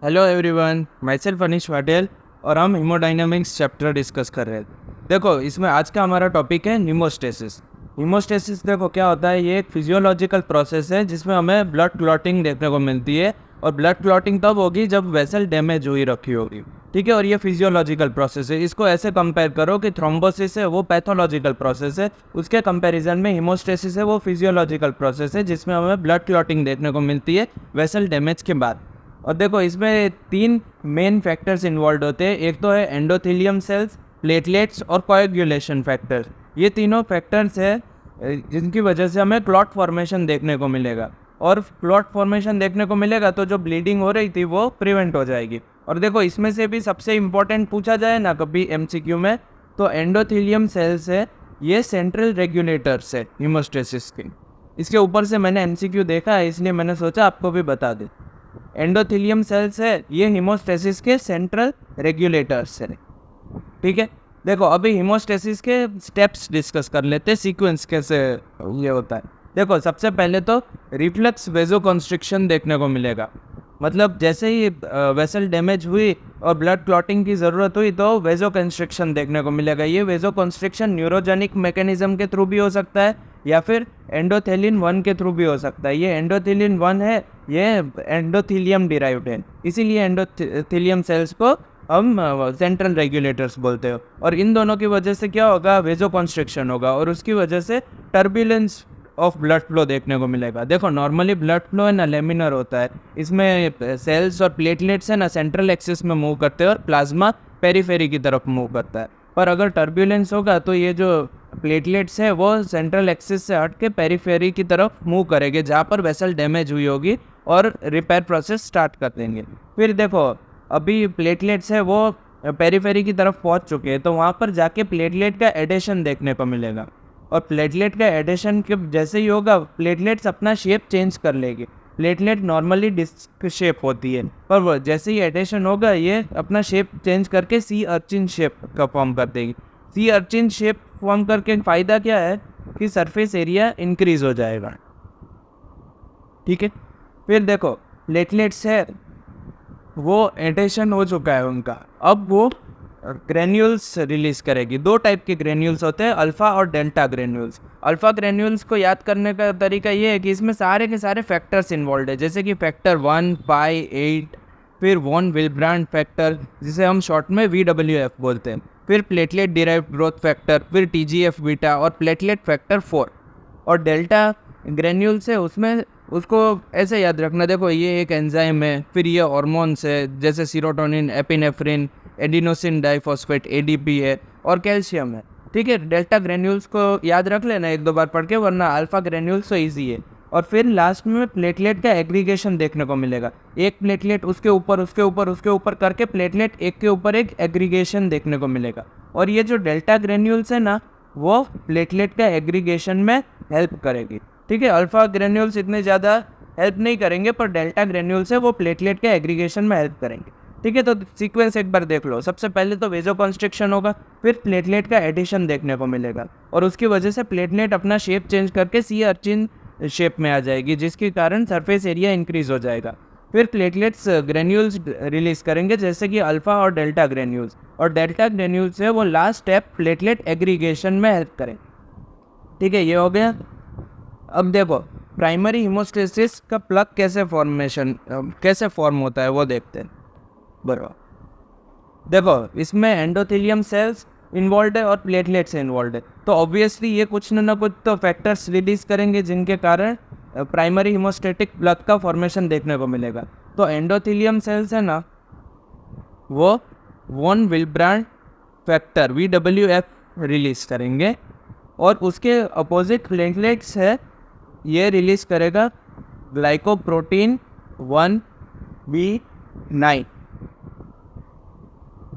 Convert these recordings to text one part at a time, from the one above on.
Hello everyone, my self Anish Patel और हम haemodynamics chapter discuss कर रहे हैं। देखो, इसमें आज का हमारा टॉपिक है हीमोस्टेसिस। हीमोस्टेसिस देखो क्या होता है, ये एक फिजियोलॉजिकल प्रोसेस है जिसमें हमें ब्लड क्लॉटिंग देखने को मिलती है। और ब्लड क्लॉटिंग तब होगी जब वेसल डैमेज हुई रखी होगी, ठीक है। और ये फिजियोलॉजिकल प्रोसेस है। इसको ऐसे कंपेयर करो कि थ्रोम्बोसिस है वो पैथोलॉजिकल प्रोसेस है, उसके कंपैरिजन में हीमोस्टेसिस है वो फिजियोलॉजिकल प्रोसेस है जिसमें हमें ब्लड क्लॉटिंग देखने को मिलती है वेसल डैमेज के बाद। और देखो, इसमें 3 मेन फैक्टर्स इन्वॉल्व होते हैं। एक तो है एंडोथेलियम सेल्स, प्लेटलेट्स और कोएगुलेशन फैक्टर्स। ये तीनों फैक्टर्स है जिनकी वजह से हमें क्लॉट फॉर्मेशन देखने को मिलेगा। और क्लॉट फॉर्मेशन देखने को मिलेगा तो जो ब्लीडिंग हो रही थी वो प्रिवेंट हो जाएगी। और देखो, इसमें से भी सबसे इम्पोर्टेंट पूछा जाए ना कभी एमसीक्यू में, तो एंडोथेलियम सेल्स है ये सेंट्रल रेगुलेटर्स है हीमोस्टेसिस के। इसके ऊपर से मैंने एमसीक्यू देखा है इसलिए मैंने सोचा आपको भी बता दें। एंडोथेलियम सेल्स है ये हीमोस्टेसिस के सेंट्रल रेगुलेटर्स है, ठीक है। देखो, अभी हीमोस्टेसिस के स्टेप्स डिस्कस कर लेते हैं, सीक्वेंस कैसे ये होता है। देखो, सबसे पहले तो रिफ्लेक्स वेजोकंस्ट्रिक्शन देखने को मिलेगा। मतलब जैसे ही वेसल डैमेज हुई और ब्लड क्लॉटिंग की ज़रूरत हुई तो वेजोकंस्ट्रिक्शन देखने को मिलेगा। ये वेजोकंस्ट्रिक्शन न्यूरोजेनिक मैकेनिज्म के थ्रू भी हो सकता है या फिर एंडोथेलिन 1 के थ्रू भी हो सकता है। ये एंडोथेलिन 1 है, ये एंडोथीलियम डिराइव्ड है, इसीलिए एंडोथेलियम सेल्स को हम सेंट्रल रेगुलेटर्स बोलते हो। और इन दोनों की वजह से क्या होगा, वेजोकंस्ट्रिक्शन होगा और उसकी वजह से टर्बुलेंस ऑफ ब्लड फ्लो देखने को मिलेगा। देखो, नॉर्मली ब्लड फ्लो है ना लेमिनर होता है, इसमें सेल्स और प्लेटलेट्स है ना सेंट्रल एक्सिस में मूव करते हैं और प्लाज्मा पेरीफेरी की तरफ मूव करता है। पर अगर टर्बुलेंस होगा तो ये जो प्लेटलेट्स है वो सेंट्रल एक्सिस से हट के पेरीफेरी की तरफ मूव करेंगे जहाँ पर वेसल डैमेज हुई होगी और रिपेयर प्रोसेस स्टार्ट कर देंगे। फिर देखो, अभी प्लेटलेट्स है वो पेरीफेरी की तरफ पहुँच चुके हैं तो वहाँ पर जाके प्लेटलेट का एडिशन देखने को मिलेगा। और प्लेटलेट का एडिशन के जैसे ही होगा प्लेटलेट्स अपना शेप चेंज कर लेगी। प्लेटलेट नॉर्मली डिस्क शेप होती है, पर वो जैसे ही एडिशन होगा ये अपना शेप चेंज करके सी अर्चिन शेप का फॉर्म कर देगी। सी अर्चिन शेप फॉर्म करके फ़ायदा क्या है कि सरफेस एरिया इंक्रीज हो जाएगा, ठीक है। फिर देखो, प्लेटलेट्स है वो एडिशन हो चुका है उनका, अब वो ग्रेन्यूल्स रिलीज करेगी। 2 टाइप के ग्रेन्यूल्स होते हैं, अल्फ़ा और डेल्टा ग्रेन्यूल्स। अल्फ़ा ग्रेन्यूल्स को याद करने का तरीका ये है कि इसमें सारे के सारे फैक्टर्स इन्वॉल्व है, जैसे कि फैक्टर 1, 5, 8, फिर वॉन विल्ब्रांड फैक्टर जिसे हम शॉर्ट में VWF बोलते हैं, फिर प्लेटलेट डिराइव्ड ग्रोथ फैक्टर, फिर TGF बीटा और प्लेटलेट फैक्टर 4। और डेल्टा ग्रेन्यूल्स है उसमें उसको ऐसे याद रखना, देखो ये एक एंजाइम है, फिर ये हार्मोन्स है जैसे serotonin, epinephrine, adenosine diphosphate ADP है और कैल्शियम है, ठीक है। डेल्टा ग्रेन्यूल्स को याद रख लेना 1-2 बार पढ़ के, वरना अल्फा ग्रेन्यूल्स तो ईजी है। और फिर लास्ट में प्लेटलेट का एग्रीगेशन देखने को मिलेगा। एक प्लेटलेट उसके ऊपर उसके ऊपर उसके ऊपर करके प्लेटलेट एक के ऊपर एक एग्रीगेशन देखने को मिलेगा। और ये जो डेल्टा ग्रेन्यूल्स है ना वो प्लेटलेट का एग्रीगेशन में हेल्प करेगी, ठीक है। अल्फा ग्रेन्यूल्स इतने ज़्यादा हेल्प नहीं करेंगे पर डेल्टा ग्रेन्यूल्स है वो प्लेटलेट के एग्रीगेशन में हेल्प करेंगे, ठीक है। तो सीक्वेंस एक बार देख लो। सबसे पहले तो वेजोकंस्ट्रिक्शन होगा, फिर प्लेटलेट का एडिशन देखने को मिलेगा और उसकी वजह से प्लेटलेट अपना शेप चेंज करके सी अर्चिन शेप में आ जाएगी जिसके कारण सरफेस एरिया इंक्रीज हो जाएगा। फिर प्लेटलेट्स ग्रेन्यूल्स रिलीज करेंगे जैसे कि अल्फा और डेल्टा ग्रेन्यूल्स, और डेल्टा ग्रेन्यूल्स है वो लास्ट स्टेप प्लेटलेट एग्रीगेशन में हेल्प करें, ठीक है। ये हो गया। अब देखो, प्राइमरी हीमोस्टेसिस का प्लग कैसे फॉर्म होता है वो देखते हैं। बराबर, देखो इसमें एंडोथेलियम सेल्स इन्वॉल्व है और प्लेटलेट्स इन्वॉल्व है, तो ऑब्वियसली ये कुछ ना कुछ तो फैक्टर्स रिलीज करेंगे जिनके कारण प्राइमरी हीमोस्टेटिक प्लग का फॉर्मेशन देखने को मिलेगा। तो एंडोथेलियम सेल्स है ना वो वॉन विल्ब्रांड फैक्टर VWF रिलीज करेंगे और उसके अपोजिट प्लेटलेट्स है ये रिलीज करेगा ग्लाइकोप्रोटीन 1B9,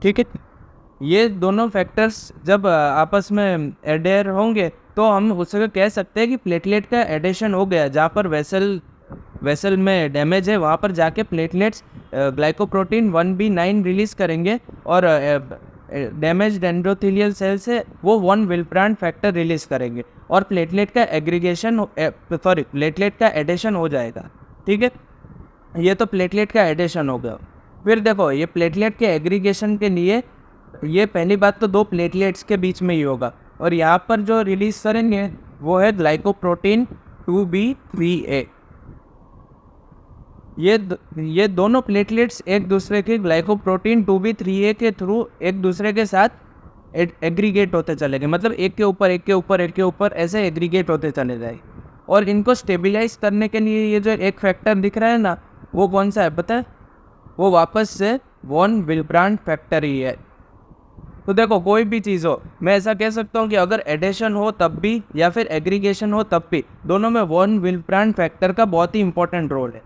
ठीक है। ये दोनों फैक्टर्स जब आपस में एडेयर होंगे तो हम उससे कह सकते हैं कि प्लेटलेट का एडिशन हो गया। जहाँ पर वेसल में डैमेज है वहाँ पर जाके प्लेटलेट्स ग्लाइकोप्रोटीन 1B9 रिलीज करेंगे और डैमेज एंडोथेलियल सेल्स है वो 1 विल्ब्रांड फैक्टर रिलीज करेंगे और प्लेटलेट का एडिशन हो जाएगा, ठीक है। ये तो प्लेटलेट का एडिशन हो गया। फिर देखो ये प्लेटलेट के एग्रीगेशन के लिए ये पहली बात तो 2 प्लेटलेट्स के बीच में ही होगा, और यहाँ पर जो रिलीज करेंगे वो है ग्लाइकोप्रोटीन 2B3A। ये दोनों प्लेटलेट्स एक दूसरे के ग्लाइकोप्रोटीन 2B3A के थ्रू एक दूसरे के साथ एग्रीगेट होते चलेंगे, मतलब एक के ऊपर एक के ऊपर एक के ऊपर ऐसे एग्रीगेट होते चले जाएंगे। और इनको स्टेबलाइज करने के लिए ये जो एक फैक्टर दिख रहा है ना, वो कौन सा है पता है? वो वापस से वॉन विल्ब्रांड फैक्टर ही है। तो देखो कोई भी चीज़ हो, मैं ऐसा कह सकता हूँ कि अगर एडिशन हो तब भी या फिर एग्रीगेशन हो तब भी, दोनों में वॉन विल्ब्रांड फैक्टर का बहुत ही इंपॉर्टेंट रोल है।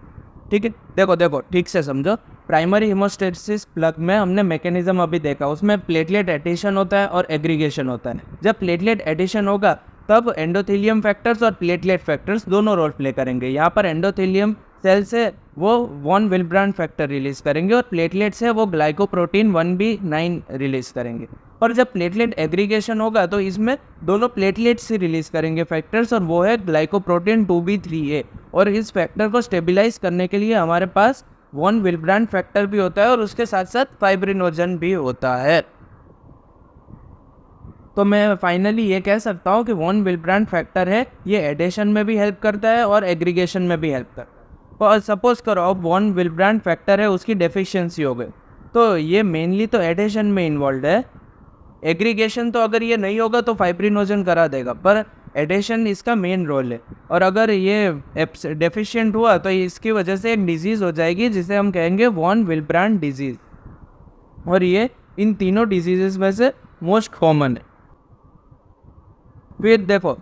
ठीक है, देखो ठीक से समझो। प्राइमरी हीमोस्टेसिस प्लग में हमने मैकेनिज्म अभी देखा, उसमें प्लेटलेट एडिशन होता है और एग्रीगेशन होता है। जब प्लेटलेट एडिशन होगा तब एंडोथेलियम फैक्टर्स और प्लेटलेट फैक्टर्स दोनों रोल प्ले करेंगे। यहाँ पर एंडोथेलियम सेल से वो वॉन विल्ब्रांड फैक्टर रिलीज करेंगे और प्लेटलेट से वो ग्लाइकोप्रोटीन 1B9 रिलीज करेंगे। और जब प्लेटलेट एग्रीगेशन होगा तो इसमें दोनों प्लेटलेट्स से रिलीज करेंगे फैक्टर्स, और वो है ग्लाइकोप्रोटीन 2B3A। और इस फैक्टर को स्टेबलाइज करने के लिए हमारे पास वॉन विल्ब्रांड फैक्टर भी होता है और उसके साथ साथ फाइब्रिनोजन भी होता है। तो मैं फाइनली ये कह सकता हूँ कि वॉन विल्ब्रांड फैक्टर है, ये एडिशन में भी हेल्प करता है और एग्रीगेशन में भी हेल्प करता है। और सपोज करो अब वॉन विल्ब्रांड फैक्टर है, उसकी डेफिशिएंसी हो गई, तो ये मेनली तो एडिशन में इन्वॉल्व है। एग्रीगेशन तो अगर ये नहीं होगा तो फाइब्रिनोजन करा देगा, पर एडिशन इसका मेन रोल है। और अगर ये डेफिशिएंट हुआ तो इसकी वजह से एक डिजीज़ हो जाएगी जिसे हम कहेंगे वॉन विल्ब्रांड डिजीज़, और ये इन तीनों डिजीज़ में से मोस्ट कॉमन है। फिर देखो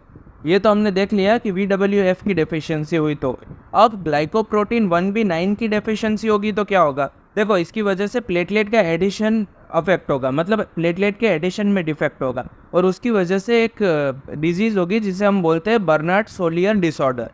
ये तो हमने देख लिया कि VWF की डेफिशिएंसी हुई, तो अब ग्लाइकोप्रोटीन 1B9 की डेफिशिएंसी होगी तो क्या होगा? देखो इसकी वजह से प्लेटलेट का एडिशन अफेक्ट होगा, मतलब प्लेटलेट के एडिशन में डिफेक्ट होगा, और उसकी वजह से एक डिजीज़ होगी जिसे हम बोलते हैं बर्नार्ड सोलियर डिसऑर्डर।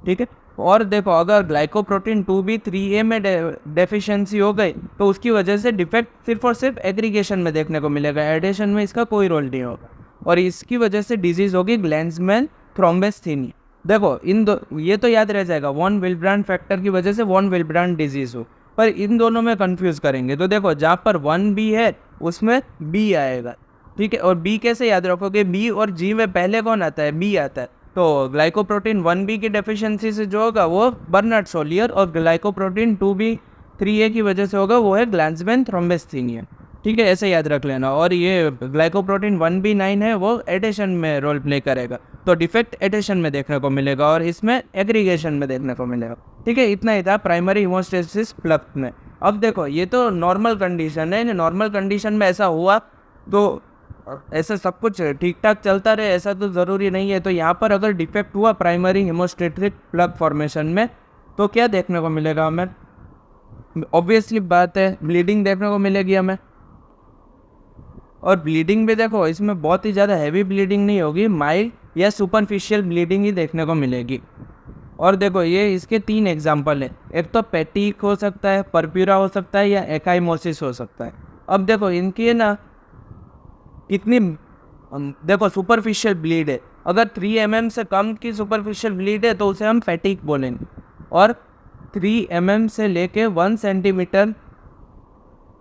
ठीक है, और देखो अगर ग्लाइकोप्रोटीन 2B3A में डेफिशिएंसी हो गई तो उसकी वजह से डिफेक्ट सिर्फ और सिर्फ एग्रीगेशन में देखने को मिलेगा, एडिशन में इसका कोई रोल नहीं होगा, और इसकी वजह से डिजीज़ होगी ग्लैंड्समैन थ्रोम्बोसिथेनिया। देखो ये तो याद रह जाएगा, वॉन विल्ब्रांड फैक्टर की वजह से वॉन विल्ब्रांड डिजीज़ हो, पर इन दोनों में कंफ्यूज करेंगे। तो देखो जहाँ पर 1B है उसमें B आएगा, ठीक है, और B कैसे याद रखोगे? B और G में पहले कौन आता है? B आता है। तो ग्लाइकोप्रोटीन 1B की डेफिशिएंसी से जो होगा वो बर्नार्ड सोलियर, और ग्लाइकोप्रोटीन 2B3A की वजह से होगा वो है ग्लैंड्समैन थ्रोम्बोसिथेनिया। ठीक है, ऐसे याद रख लेना। और ये ग्लाइकोप्रोटीन 1B9 है, वो एडिशन में रोल प्ले करेगा, तो डिफेक्ट एडिशन में देखने को मिलेगा और इसमें एग्रीगेशन में देखने को मिलेगा। ठीक है, इतना ही था प्राइमरी हीमोस्टेसिस प्लग में। अब देखो ये तो नॉर्मल कंडीशन है, नॉर्मल कंडीशन में ऐसा हुआ तो ऐसा सब कुछ ठीक ठाक चलता रहे ऐसा तो ज़रूरी नहीं है। तो यहाँ पर अगर डिफेक्ट हुआ प्राइमरी हीमोस्टेटिक प्लग फॉर्मेशन में तो क्या देखने को मिलेगा हमें? ऑब्वियसली बात है ब्लीडिंग देखने को मिलेगी हमें, और ब्लीडिंग भी देखो इसमें बहुत ही ज़्यादा हैवी ब्लीडिंग नहीं होगी, माइल्ड या सुपरफिशियल ब्लीडिंग ही देखने को मिलेगी। और देखो ये इसके 3 एग्जाम्पल है, एक तो पेटिक हो सकता है, परप्यूरा हो सकता है, या एकाइमोसिस हो सकता है। अब देखो इनकी है ना कितनी, देखो सुपरफिशियल ब्लीड है, अगर 3 mm से कम की सुपरफिशियल ब्लीड है तो उसे हम पेटिक बोलेंगे, और 3 mm से लेके 1 सेंटीमीटर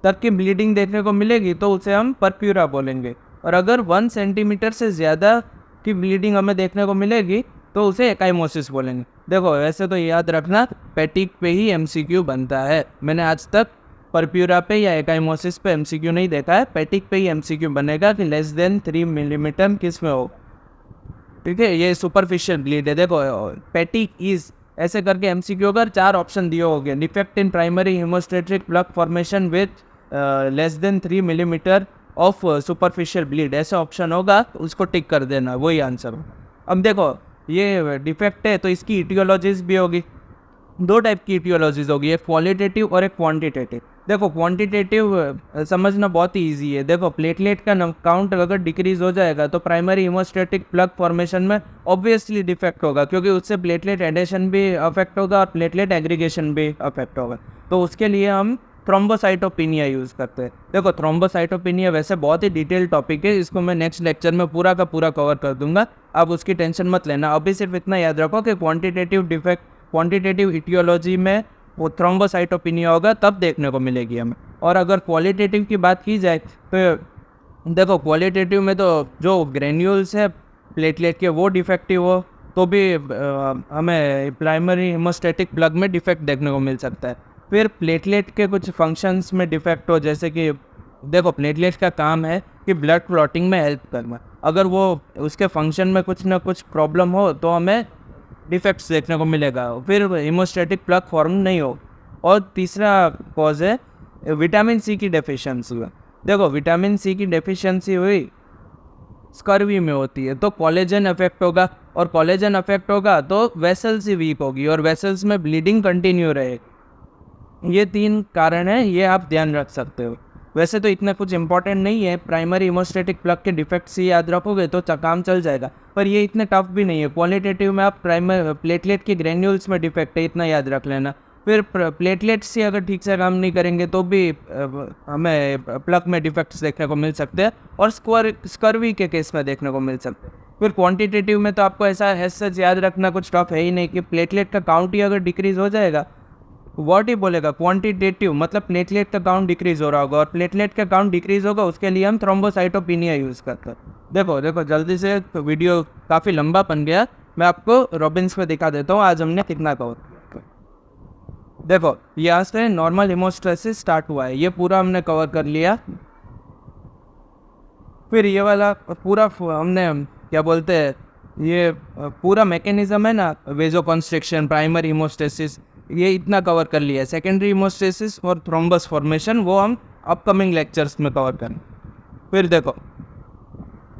तक की ब्लीडिंग देखने को मिलेगी तो उसे हम परप्यूरा बोलेंगे, और अगर 1 सेंटीमीटर से ज़्यादा की ब्लीडिंग हमें देखने को मिलेगी तो उसे एकाइमोसिस बोलेंगे। देखो वैसे तो याद रखना पेटिक पे ही MCQ बनता है, मैंने आज तक परप्यूरा पे या एकाइमोसिस पे MCQ नहीं देखा है, पेटिक पे ही MCQ बनेगा कि लेस देन 3 मिलीमीटर किस में हो। ठीक है, ये सुपरफिशियल ब्लीड है। देखो पेटिक इज ऐसे करके MCQ अगर 4 ऑप्शन दिए होंगे, defect in primary haemostatic plug formation with less than 3 millimetre of superficial bleed, ऐसा ऑप्शन होगा तो उसको टिक कर देना, वही आंसर हो। अब देखो ये डिफेक्ट है तो इसकी इटियोलॉजीज भी होगी, 2 टाइप की इटियोलॉजीज होगी, एक क्वालिटेटिव और एक क्वांटिटेटिव। देखो क्वांटिटेटिव समझना बहुत ही ईजी है। देखो प्लेटलेट का काउंट अगर डिक्रीज हो जाएगा तो प्राइमरी हीमोस्टेटिक प्लग फॉर्मेशन में ऑब्वियसली डिफेक्ट होगा, क्योंकि उससे प्लेटलेट एडिशन भी अफेक्ट होगा और प्लेटलेट एग्रीगेशन भी अफेक्ट होगा। तो उसके लिए हम थ्रोम्बोसाइटोपिनिया यूज़ करते हैं। देखो थ्रोम्बोसाइटोपिनिया वैसे बहुत ही डिटेल टॉपिक है, इसको मैं नेक्स्ट लेक्चर में पूरा का पूरा कवर कर दूंगा, आप उसकी टेंशन मत लेना। अभी सिर्फ इतना याद रखो कि क्वांटिटेटिव डिफेक्ट, क्वांटिटेटिव इटियोलॉजी में वो थ्रोम्बोसाइटोपिनिया होगा तब देखने को मिलेगी हमें। और अगर क्वालिटेटिव की बात की जाए तो देखो क्वालिटेटिव में तो जो ग्रेन्यूल्स है प्लेटलेट के वो डिफेक्टिव हो तो भी हमें प्राइमरी हेमोस्टेटिक प्लग में डिफेक्ट देखने को मिल सकता है। फिर प्लेटलेट के कुछ फंक्शंस में डिफेक्ट हो, जैसे कि देखो प्लेटलेट का काम है कि ब्लड क्लॉटिंग में हेल्प करना, अगर वो उसके फंक्शन में कुछ ना कुछ प्रॉब्लम हो तो हमें डिफेक्ट्स देखने को मिलेगा, फिर हेमोस्टेटिक प्लग फॉर्म नहीं हो। और तीसरा कॉज है विटामिन सी की डेफिशिएंसी। देखो विटामिन सी की डेफिशिएंसी हुई स्कर्वी में होती है तो कोलेजन अफेक्ट होगा, और कोलेजन अफेक्ट होगा तो वेसल्स ही वीक होगी और वेसल्स में ब्लीडिंग कंटिन्यू रहेगी। ये 3 कारण हैं, ये आप ध्यान रख सकते हो। वैसे तो इतना कुछ इंपॉर्टेंट नहीं है, प्राइमरी हेमोस्टेटिक प्लग के डिफेक्ट्स ही याद रखोगे तो काम चल जाएगा, पर ये इतने टफ भी नहीं है। क्वालिटेटिव में आप प्राइमरी प्लेटलेट के ग्रेन्यूल्स में डिफेक्ट है इतना याद रख लेना। फिर प्लेटलेट्स ही अगर ठीक से काम नहीं करेंगे तो भी हमें प्लग में डिफेक्ट्स देखने को मिल सकते हैं और स्कर्वी के केस में देखने को मिल सकते हैं। फिर क्वांटिटेटिव में तो आपको ऐसा है सच याद रखना कुछ टफ है ही नहीं कि प्लेटलेट का काउंट ही अगर डिक्रीज हो जाएगा, व्हाट ही बोलेगा क्वांटिटेटिव मतलब प्लेटलेट का काउंट डिक्रीज हो रहा होगा, और प्लेटलेट का काउंट डिक्रीज होगा उसके लिए हम थ्रोम्बोसाइटोपिनिया यूज़ करते हैं। देखो जल्दी से वीडियो काफ़ी लंबा बन गया, मैं आपको रॉबिन्स में दिखा देता हूँ आज हमने कितना कवर किया। देखो यहाँ से नॉर्मल हेमोस्टेसिस स्टार्ट हुआ है, ये पूरा हमने कवर कर लिया। फिर ये वाला पूरा हमने क्या बोलते हैं, ये पूरा मैकेनिज्म है ना, वेजोकॉन्स्ट्रिक्शन, प्राइमरी हेमोस्टेसिस, ये इतना कवर कर लिया है। सेकेंडरी हेमोस्टेसिस और थ्रोम्बस फॉर्मेशन वो हम अपकमिंग लेक्चर्स में कवर करें। फिर देखो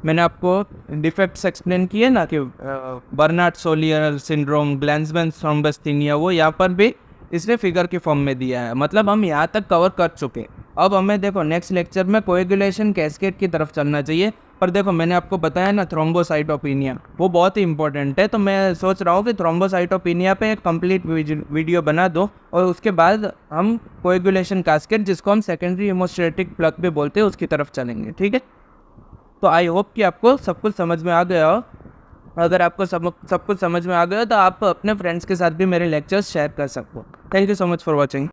मैंने आपको डिफेक्ट्स एक्सप्लेन किए ना कि बर्नार्ड सोलियर सिंड्रोम, ग्लैंसमैन थ्रोम्बस्थेनिया, वो यहाँ पर भी इसने फिगर की फॉर्म में दिया है, मतलब हम यहाँ तक कवर कर चुके। अब हमें देखो नेक्स्ट लेक्चर में कोएगुलेशन कैस्केड की तरफ चलना चाहिए। पर देखो मैंने आपको बताया ना थ्रोम्बोसाइटोपिनिया वो बहुत ही इंपॉर्टेंट है, तो मैं सोच रहा हूँ कि थ्रोम्बोसाइटोपिनिया पे एक कंप्लीट वीडियो बना दो और उसके बाद हम कोएगुलेशन कैस्केड, जिसको हम सेकेंडरी हेमोस्टेटिक प्लग भी बोलते हैं, उसकी तरफ चलेंगे। ठीक है, तो आई होप कि आपको सब कुछ समझ में आ गया हो। अगर आपको सब कुछ समझ में आ गया तो आप अपने फ्रेंड्स के साथ भी मेरे लेक्चर्स शेयर कर सकते हो। Thank you so much for watching.